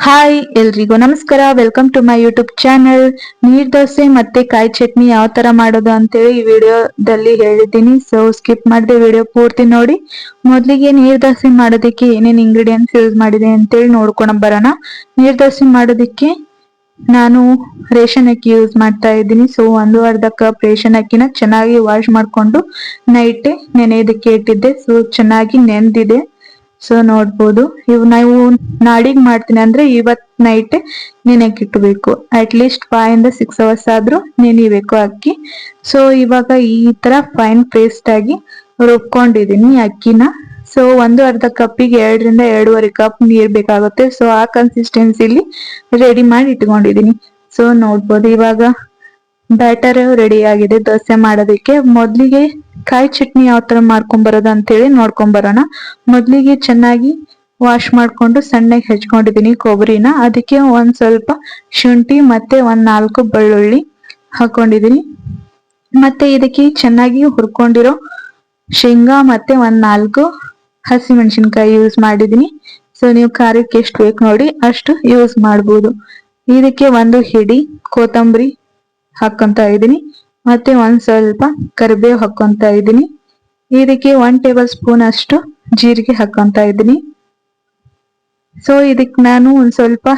Hi ಎಲ್ರಿಗೂ ನಮಸ್ಕಾರ. Welcome to my YouTube channel. Neer dosa ಮತ್ತೆ ಕಾಯಿ ಚಟ್ನಿ ಯಾವ ತರ ಮಾಡೋದು ಅಂತೇಳಿ ಈ ವಿಡಿಯೋದಲ್ಲಿ ಹೇಳಿದ್ದೀನಿ. ಸೊ ಸ್ಕಿಪ್ ಮಾಡದೆ ವಿಡಿಯೋ ಪೂರ್ತಿ ನೋಡಿ. ಮೊದಲಿಗೆ ನೀರ್ ದೋಸೆ ಮಾಡೋದಕ್ಕೆ ಏನೇನ್ ಇಂಗ್ರೀಡಿಯೆಂಟ್ಸ್ ಯೂಸ್ ಮಾಡಿದೆ ಅಂತೇಳಿ ನೋಡ್ಕೊಂಡ್ ಬರೋಣ. ನೀರ್ ದೋಸೆ ಮಾಡೋದಕ್ಕೆ ನಾನು ರೇಷನ್ ಅಕ್ಕಿ ಯೂಸ್ ಮಾಡ್ತಾ ಇದ್ದೀನಿ. ಸೊ 1/2 ಕಪ್ ರೇಷನ್ ಅಕ್ಕಿನ ಚೆನ್ನಾಗಿ ವಾಶ್ ಮಾಡ್ಕೊಂಡು ನೈಟ್ ನೆನೆಯೋದಕ್ಕೆ ಇಟ್ಟಿದ್ದೆ. ಸೊ ಚೆನ್ನಾಗಿ ನೆಂದಿದೆ. ಸೊ ನೋಡ್ಬೋದು. ನಾವು ನಾಡಿಗ್ ಮಾಡ್ತೀನಿ ಅಂದ್ರೆ ಇವತ್ ನೈಟ್ ನೆನೆಯಕ್ ಇಟ್ಬೇಕು. ಅಟ್ ಲೀಸ್ಟ್ 5 ಇಂದ 6 ಅವರ್ಸ್ ಆದ್ರೂ ನೆನಿಬೇಕು ಅಕ್ಕಿ. ಸೊ ಇವಾಗ ಈ ತರ ಫೈನ್ ಪೇಸ್ಟ್ ಆಗಿ ರುಬ್ಕೊಂಡಿದೀನಿ ಅಕ್ಕಿನ. ಸೊ 1/2 ಕಪ್ಪಿಗೆ 2 ರಿಂದ 2.5 ಕಪ್ ನೀರ್ ಬೇಕಾಗುತ್ತೆ. ಸೊ ಆ ಕನ್ಸಿಸ್ಟೆನ್ಸಿಲಿ ರೆಡಿ ಮಾಡಿ ಇಟ್ಕೊಂಡಿದೀನಿ. ಸೊ ನೋಡ್ಬೋದು ಇವಾಗ ಬ್ಯಾಟರ್ ರೆಡಿ ಆಗಿದೆ ದೋಸೆ ಮಾಡೋದಕ್ಕೆ. ಮೊದ್ಲಿಗೆ ಕಾಯಿ ಚಟ್ನಿ ಯಾವ ತರ ಮಾಡ್ಕೊಂಡ್ ಬರೋದು ಅಂತೇಳಿ ನೋಡ್ಕೊಂಡ್ ಬರೋಣ. ಮೊದ್ಲಿಗೆ ಚೆನ್ನಾಗಿ ವಾಶ್ ಮಾಡ್ಕೊಂಡು ಸಣ್ಣಗೆ ಹೆಚ್ಕೊಂಡಿದೀನಿ ಕೊಬ್ಬರಿನ. ಅದಕ್ಕೆ ಒಂದ್ ಸ್ವಲ್ಪ ಶುಂಠಿ ಮತ್ತೆ 4 ಬೆಳ್ಳುಳ್ಳಿ ಹಾಕೊಂಡಿದೀನಿ. ಮತ್ತೆ ಇದಕ್ಕೆ ಚೆನ್ನಾಗಿ ಹುರ್ಕೊಂಡಿರೋ ಶೇಂಗಾ ಮತ್ತೆ 4 ಹಸಿಮೆಣಸಿನ್ಕಾಯಿ ಯೂಸ್ ಮಾಡಿದೀನಿ. ಸೊ ನೀವು ಖಾರಕ್ಕೆ ಎಷ್ಟು ಬೇಕು ನೋಡಿ ಅಷ್ಟು ಯೂಸ್ ಮಾಡ್ಬೋದು. ಇದಕ್ಕೆ ಒಂದು ಹಿಡಿ ಕೊತ್ತಂಬರಿ ಹಾಕೊಂತ ಇದೀನಿ. ಮತ್ತೆ ಒಂದ್ ಸ್ವಲ್ಪ ಕರಿಬೇವು ಹಾಕೊಂತ ಇದೀನಿ. ಇದಕ್ಕೆ 1 ಟೇಬಲ್ ಸ್ಪೂನ್ ಅಷ್ಟು ಜೀರಿಗೆ ಹಾಕೊಂತ ಇದೀನಿ. ಸೊ ಇದಕ್ ನಾನು ಒಂದ್ ಸ್ವಲ್ಪ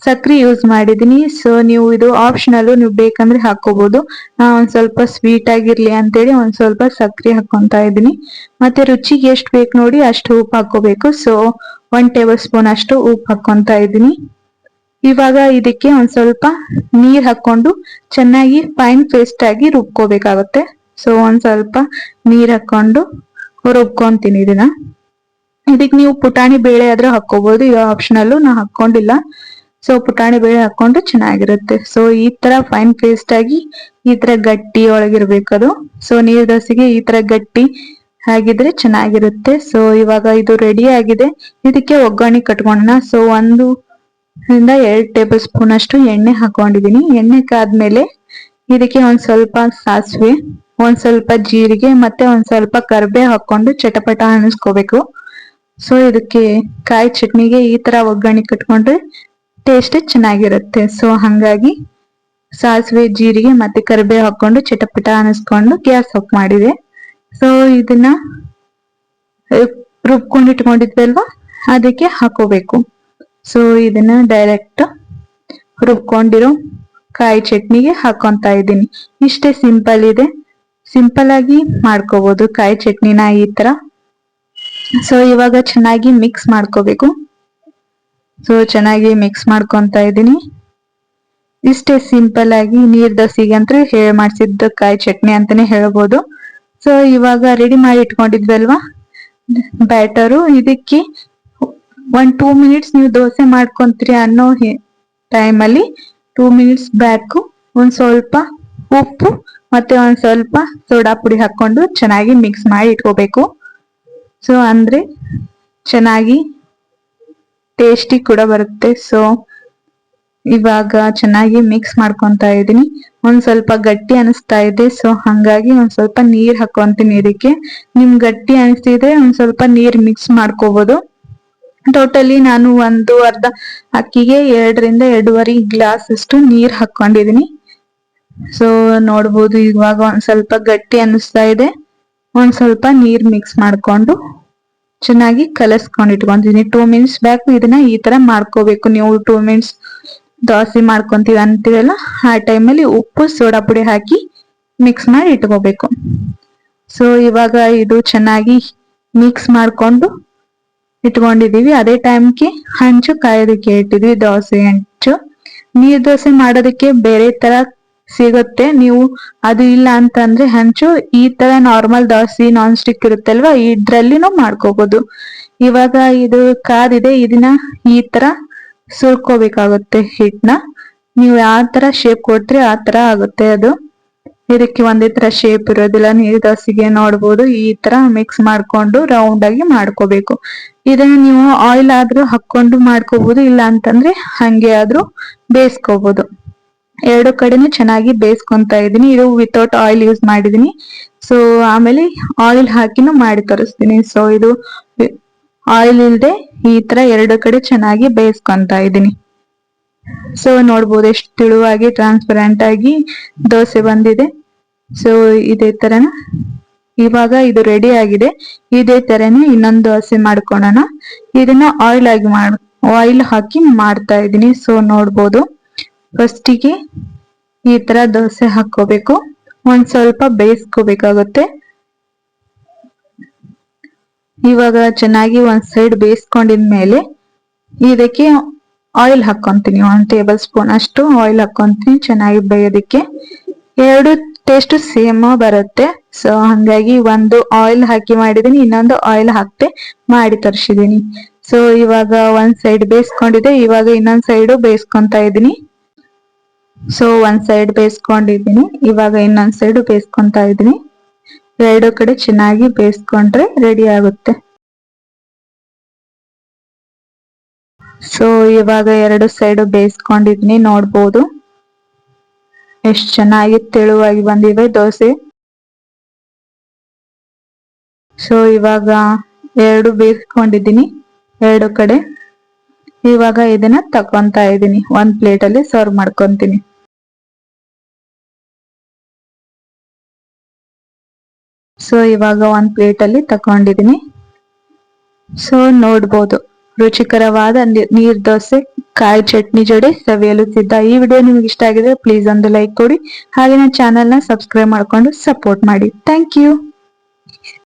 ಸಕ್ರಿ ಯೂಸ್ ಮಾಡಿದೀನಿ. ಸೊ ನೀವು ಇದು ಆಪ್ಷನಲ್, ನೀವು ಬೇಕಂದ್ರೆ ಹಾಕೋಬಹುದು. ನಾ ಒಂದ್ ಸ್ವಲ್ಪ ಸ್ವೀಟ್ ಆಗಿರ್ಲಿ ಅಂತೇಳಿ ಒಂದ್ ಸ್ವಲ್ಪ ಸಕ್ರಿ ಹಾಕೊಂತ ಇದೀನಿ. ಮತ್ತೆ ರುಚಿಗೆ ಎಷ್ಟು ಬೇಕು ನೋಡಿ ಅಷ್ಟು ಉಪ್ಪು ಹಾಕೋಬೇಕು. ಸೊ 1 ಟೇಬಲ್ ಸ್ಪೂನ್ ಅಷ್ಟು ಉಪ್ಪು ಹಾಕೊಂತ ಇದೀನಿ. ಇವಾಗ ಇದಕ್ಕೆ ಒಂದ್ ಸ್ವಲ್ಪ ನೀರ್ ಹಾಕೊಂಡು ಚೆನ್ನಾಗಿ ಫೈನ್ ಪೇಸ್ಟ್ ಆಗಿ ರುಬ್ಕೋಬೇಕಾಗುತ್ತೆ. ಸೊ ಒಂದ್ ಸ್ವಲ್ಪ ನೀರ್ ಹಾಕೊಂಡು ರುಬ್ಕೊಂತೀನಿ ಇದನ್ನ. ಇದಕ್ ನೀವು ಪುಟಾಣಿ ಬೇಳೆ ಆದ್ರೂ ಹಾಕೋಬಹುದು, ಇದು ಆಪ್ಷನಲ್, ನಾ ಹಾಕೊಂಡಿಲ್ಲ. ಸೊ ಪುಟಾಣಿ ಬೇಳೆ ಹಾಕೊಂಡು ಚೆನ್ನಾಗಿರುತ್ತೆ. ಸೊ ಈ ತರ ಫೈನ್ ಪೇಸ್ಟ್ ಆಗಿ ಈ ತರ ಗಟ್ಟಿ ಒಳಗಿರ್ಬೇಕದು. ಸೊ ನೀರ್ ದೋಸೆಗೆ ಈ ತರ ಗಟ್ಟಿ ಆಗಿದ್ರೆ ಚೆನ್ನಾಗಿರುತ್ತೆ. ಸೊ ಇವಾಗ ಇದು ರೆಡಿ ಆಗಿದೆ. ಇದಕ್ಕೆ ಒಗ್ಗರಣೆ ಕಟ್ಕೊಳ್ಳೋಣ. ಸೊ 1 ರಿಂದ 2 ಟೇಬಲ್ ಸ್ಪೂನ್ ಅಷ್ಟು ಎಣ್ಣೆ ಹಾಕೊಂಡಿದೀನಿ. ಎಣ್ಣೆ ಕಾದ್ಮೇಲೆ ಇದಕ್ಕೆ ಒಂದ್ ಸ್ವಲ್ಪ ಸಾಸಿವೆ, ಒಂದ್ ಸ್ವಲ್ಪ ಜೀರಿಗೆ ಮತ್ತೆ ಒಂದ್ ಸ್ವಲ್ಪ ಕರಿಬೇವು ಹಾಕೊಂಡು ಚಟಪಟ ಅನ್ನಿಸ್ಕೋಬೇಕು. ಸೊ ಇದಕ್ಕೆ ಕಾಯಿ ಚಟ್ನಿಗೆ ಈ ತರ ಒಗ್ಗರಣೆ ಕಟ್ಕೊಂಡ್ರೆ ಟೇಸ್ಟ್ ಚೆನ್ನಾಗಿರುತ್ತೆ. ಸೊ ಹಂಗಾಗಿ ಸಾಸಿವೆ, ಜೀರಿಗೆ ಮತ್ತೆ ಕರಿಬೇವು ಹಾಕೊಂಡು ಚಟಪಟ ಅನ್ನಿಸ್ಕೊಂಡು ಗ್ಯಾಸ್ ಆಫ್ ಮಾಡಿದೆ. ಸೊ ಇದನ್ನ ರುಬ್ಕೊಂಡು ಇಟ್ಕೊಂಡಿದ್ವಲ್ವಾ ಅದಕ್ಕೆ ಹಾಕೋಬೇಕು. ಸೊ ಇದನ್ನ ಡೈರೆಕ್ಟ್ ರುಬ್ಕೊಂಡಿರೋ ಕಾಯಿ ಚಟ್ನಿಗೆ ಹಾಕೊಂತ ಇದ್ದೀನಿ. ಇಷ್ಟೇ, ಸಿಂಪಲ್ ಇದೆ. ಸಿಂಪಲ್ ಆಗಿ ಮಾಡ್ಕೋಬಹುದು ಕಾಯಿ ಚಟ್ನಿನ ಈ ತರ. ಸೊ ಇವಾಗ ಚೆನ್ನಾಗಿ ಮಿಕ್ಸ್ ಮಾಡ್ಕೋಬೇಕು. ಸೊ ಚೆನ್ನಾಗಿ ಮಿಕ್ಸ್ ಮಾಡ್ಕೊಂತ ಇದ್ದೀನಿ. ಇಷ್ಟೇ, ಸಿಂಪಲ್ ಆಗಿ ನೀರ್ ದೋಸೆಗೆ ಅಂತ ಮಾಡ್ಸಿದ್ದ ಕಾಯಿ ಚಟ್ನಿ ಅಂತಾನೆ ಹೇಳ್ಬೋದು. ಸೊ ಇವಾಗ ರೆಡಿ ಮಾಡಿ ಇಟ್ಕೊಂಡಿದ್ವಲ್ವಾ ಬ್ಯಾಟರು, ಇದಕ್ಕೆ 2 ಮಿನಿಟ್ಸ್ ನೀವು ದೋಸೆ ಮಾಡ್ಕೊಂತೀರಿ ಅನ್ನೋ ಟೈಮಲ್ಲಿ 2 ಮಿನಿಟ್ಸ್ ಬ್ಯಾಕ್ ಒಂದ್ ಸ್ವಲ್ಪ ಉಪ್ಪು ಮತ್ತೆ ಒಂದ್ ಸ್ವಲ್ಪ ಸೋಡಾ ಪುಡಿ ಹಾಕೊಂಡು ಚೆನ್ನಾಗಿ ಮಿಕ್ಸ್ ಮಾಡಿ ಇಟ್ಕೋಬೇಕು. ಸೊ ಅಂದ್ರೆ ಚೆನ್ನಾಗಿ ಟೇಸ್ಟಿ ಕೂಡ ಬರುತ್ತೆ. ಸೊ ಇವಾಗ ಚೆನ್ನಾಗಿ ಮಿಕ್ಸ್ ಮಾಡ್ಕೊಂತ ಇದೀನಿ. ಒಂದ್ ಸ್ವಲ್ಪ ಗಟ್ಟಿ ಅನಿಸ್ತಾ ಇದೆ. ಸೊ ಹಂಗಾಗಿ ಒಂದ್ ಸ್ವಲ್ಪ ನೀರ್ ಹಾಕೊಂತೀನಿ ಇದಕ್ಕೆ. ನಿಮ್ ಗಟ್ಟಿ ಅನಿಸ್ತಿದ್ರೆ ಒಂದ್ ಸ್ವಲ್ಪ ನೀರ್ ಮಿಕ್ಸ್ ಮಾಡ್ಕೋಬಹುದು. ಟೋಟಲಿ ನಾನು ಒಂದು ಅರ್ಧ ಅಕ್ಕಿಗೆ 2 ರಿಂದ 2.5 ಗ್ಲಾಸ್ ಅಷ್ಟು ನೀರ್ ಹಾಕೊಂಡಿದೀನಿ. ಸೊ ನೋಡ್ಬೋದು ಇವಾಗ ಒಂದ್ ಸ್ವಲ್ಪ ಗಟ್ಟಿ ಅನಿಸ್ತಾ ಇದೆ. ಒಂದ್ ಸ್ವಲ್ಪ ನೀರ್ ಮಿಕ್ಸ್ ಮಾಡ್ಕೊಂಡು ಚೆನ್ನಾಗಿ ಕಲಸ್ಕೊಂಡು ಇಟ್ಕೊಂತೀನಿ. 2 ಮಿನಿಟ್ಸ್ ಬ್ಯಾಕ್ ಇದನ್ನ ಈ ತರ ಮಾಡ್ಕೋಬೇಕು. ನೀವು 2 ಮಿನಿಟ್ಸ್ ದೋಸೆ ಮಾಡ್ಕೊಂತೀವಿ ಅಂತೀವಲ್ಲ ಆ ಟೈಮಲ್ಲಿ ಉಪ್ಪು ಸೋಡಾ ಪುಡಿ ಹಾಕಿ ಮಿಕ್ಸ್ ಮಾಡಿ ಇಟ್ಕೋಬೇಕು. ಸೊ ಇವಾಗ ಇದು ಚೆನ್ನಾಗಿ ಮಿಕ್ಸ್ ಮಾಡ್ಕೊಂಡು ಇಟ್ಕೊಂಡಿದೀವಿ. ಅದೇ ಟೈಮ್ಗೆ ಹಂಚು ಕಾಯೋದಕ್ಕೆ ಇಟ್ಟಿದ್ವಿ, ದೋಸೆ ಹಂಚು. ನೀರ್ ದೋಸೆ ಮಾಡೋದಕ್ಕೆ ಬೇರೆ ತರ ಸಿಗುತ್ತೆ. ನೀವು ಅದು ಇಲ್ಲ ಅಂತಂದ್ರೆ ಹಂಚು ಈ ತರ ನಾರ್ಮಲ್ ದೋಸೆ ನಾನ್ ಸ್ಟಿಕ್ ಇರುತ್ತಲ್ವಾ ಇದ್ರಲ್ಲಿನೂ ಮಾಡ್ಕೋಬಹುದು. ಇವಾಗ ಇದು ಕಾದಿದೆ. ಇದನ್ನ ಈ ತರ ಸುರ್ಕೋಬೇಕಾಗುತ್ತೆ ಹಿಟ್ನ. ನೀವು ಯಾವ ತರ ಶೇಪ್ ಕೊಡ್ತೀರಿ ಆ ತರ ಆಗುತ್ತೆ ಅದು. ಇದಕ್ಕೆ ಒಂದೇ ತರ ಶೇಪ್ ಇರೋದಿಲ್ಲ. ನೀರ್ ದೋಸೆಗೆ ನೋಡ್ಬೋದು ಈ ತರ ಮಿಕ್ಸ್ ಮಾಡ್ಕೊಂಡು ರೌಂಡ್ ಆಗಿ ಮಾಡ್ಕೋಬೇಕು. ಇದನ್ನ ನೀವು ಆಯಿಲ್ ಆದ್ರೂ ಹಾಕೊಂಡು ಮಾಡ್ಕೋಬಹುದು, ಇಲ್ಲ ಅಂತಂದ್ರೆ ಹಂಗೆ ಆದ್ರೂ ಬೇಯಿಸ್ಕೋಬಹುದು. 2 ಕಡೆನೂ ಚೆನ್ನಾಗಿ ಬೇಯಿಸ್ಕೊಂತ ಇದೀನಿ. ಇದು ವಿತೌಟ್ ಆಯಿಲ್ ಯೂಸ್ ಮಾಡಿದೀನಿ. ಸೊ ಆಮೇಲೆ ಆಯಿಲ್ ಹಾಕಿನೂ ಮಾಡಿ ತೋರಿಸ್ತೀನಿ. ಸೊ ಇದು ಆಯಿಲ್ ಇಲ್ದೆ ಈ ತರ ಎರಡು ಕಡೆ ಚೆನ್ನಾಗಿ ಬೇಯಿಸ್ಕೊಂತ ಇದ್ದೀನಿ. ಸೊ ನೋಡ್ಬೋದು ಎಷ್ಟು ತೆಳುವಾಗಿ ಟ್ರಾನ್ಸ್ಪರೆಂಟ್ ಆಗಿ ದೋಸೆ ಬಂದಿದೆ. ಸೊ ಇದೇ ತರನ ಇವಾಗ ಇದು ರೆಡಿ ಆಗಿದೆ. ಇದೇ ತರನೇ ಇನ್ನೊಂದು ದೋಸೆ ಮಾಡ್ಕೊಳೋಣ. ಇದನ್ನ ಆಯಿಲ್ ಹಾಕಿ ಮಾಡ್ತಾ ಇದ್ದೀನಿ. ಸೊ ನೋಡ್ಬೋದು ಫಸ್ಟಿಗೆ ಈ ತರ ದೋಸೆ ಹಾಕೋಬೇಕು. ಒಂದ್ ಸ್ವಲ್ಪ ಬೇಯಿಸ್ಕೋಬೇಕಾಗುತ್ತೆ. ಇವಾಗ ಚೆನ್ನಾಗಿ ಒಂದ್ ಸೈಡ್ ಬೇಯಿಸ್ಕೊಂಡಿದ್ಮೇಲೆ ಇದಕ್ಕೆ ಆಯಿಲ್ ಹಾಕೊಂತೀನಿ. 1 ಟೇಬಲ್ ಸ್ಪೂನ್ ಅಷ್ಟು ಆಯಿಲ್ ಹಾಕೊಂತೀನಿ ಚೆನ್ನಾಗಿ ಬೇಯೋದಿಕ್ಕೆ. ಎರಡು ಟೇಸ್ಟ್ ಸೇಮ್ ಬರುತ್ತೆ. ಸೊ ಹಂಗಾಗಿ ಒಂದು ಆಯಿಲ್ ಹಾಕಿ ಮಾಡಿದೀನಿ, ಇನ್ನೊಂದು ಆಯಿಲ್ ಹಾಕ್ತೆ ಮಾಡಿ ತರಿಸಿದೀನಿ. ಸೊ ಇವಾಗ ಒಂದ್ ಸೈಡ್ ಬೇಯಿಸ್ಕೊಂಡಿದೆ, ಇವಾಗ ಇನ್ನೊಂದ್ ಸೈಡ್ ಬೇಯಿಸ್ಕೊಂತ ಇದೀನಿ. ಸೊ ಒಂದ್ ಸೈಡ್ ಬೇಯಿಸ್ಕೊಂಡಿದೀನಿ, ಇವಾಗ ಇನ್ನೊಂದ್ ಸೈಡ್ ಬೇಯಿಸ್ಕೊಂತ ಇದೀನಿ. ಎರಡು ಕಡೆ ಚೆನ್ನಾಗಿ ಬೇಯಿಸ್ಕೊಂಡ್ರೆ ರೆಡಿ ಆಗುತ್ತೆ. ಸೊ ಇವಾಗ ಎರಡು ಸೈಡ್ ಬೇಯಿಸ್ಕೊಂಡಿದೀನಿ, ನೋಡ್ಬೋದು ಎಷ್ಟು ಚೆನ್ನಾಗಿ ತೆಳುವಾಗಿ ಬಂದಿವೆ ದೋಸೆ. ಸೊ ಇವಾಗ ಎರಡು ಬೇಯಿಸ್ಕೊಂಡಿದ್ದೀನಿ ಎರಡು ಕಡೆ. ಇವಾಗ ಇದನ್ನ ತಕೊಂತ ಇದ್ದೀನಿ, ಒಂದ್ ಪ್ಲೇಟ್ ಅಲ್ಲಿ ಸರ್ವ್ ಮಾಡ್ಕೊಂತೀನಿ. ಸೊ ಇವಾಗ ಒಂದ್ ಪ್ಲೇಟ್ ಅಲ್ಲಿ ತಕೊಂಡಿದೀನಿ. ಸೊ ನೋಡ್ಬೋದು ರುಚಿಕರವಾದ ನೀರ್ ದೋಸೆ ಕಾಯಿ ಚಟ್ನಿ ಜೊತೆ ಸವಿಯಲು ಸಿದ್ಧ. ಈ ವಿಡಿಯೋ ನಿಮ್ಗೆ ಇಷ್ಟ ಆಗಿದ್ರೆ ಪ್ಲೀಸ್ ಒಂದು ಲೈಕ್ ಕೊಡಿ, ಹಾಗೆ ನನ್ನ ಚಾನೆಲ್ ನ ಸಬ್ಸ್ಕ್ರೈಬ್ ಮಾಡ್ಕೊಂಡು ಸಪೋರ್ಟ್ ಮಾಡಿ. Thank you.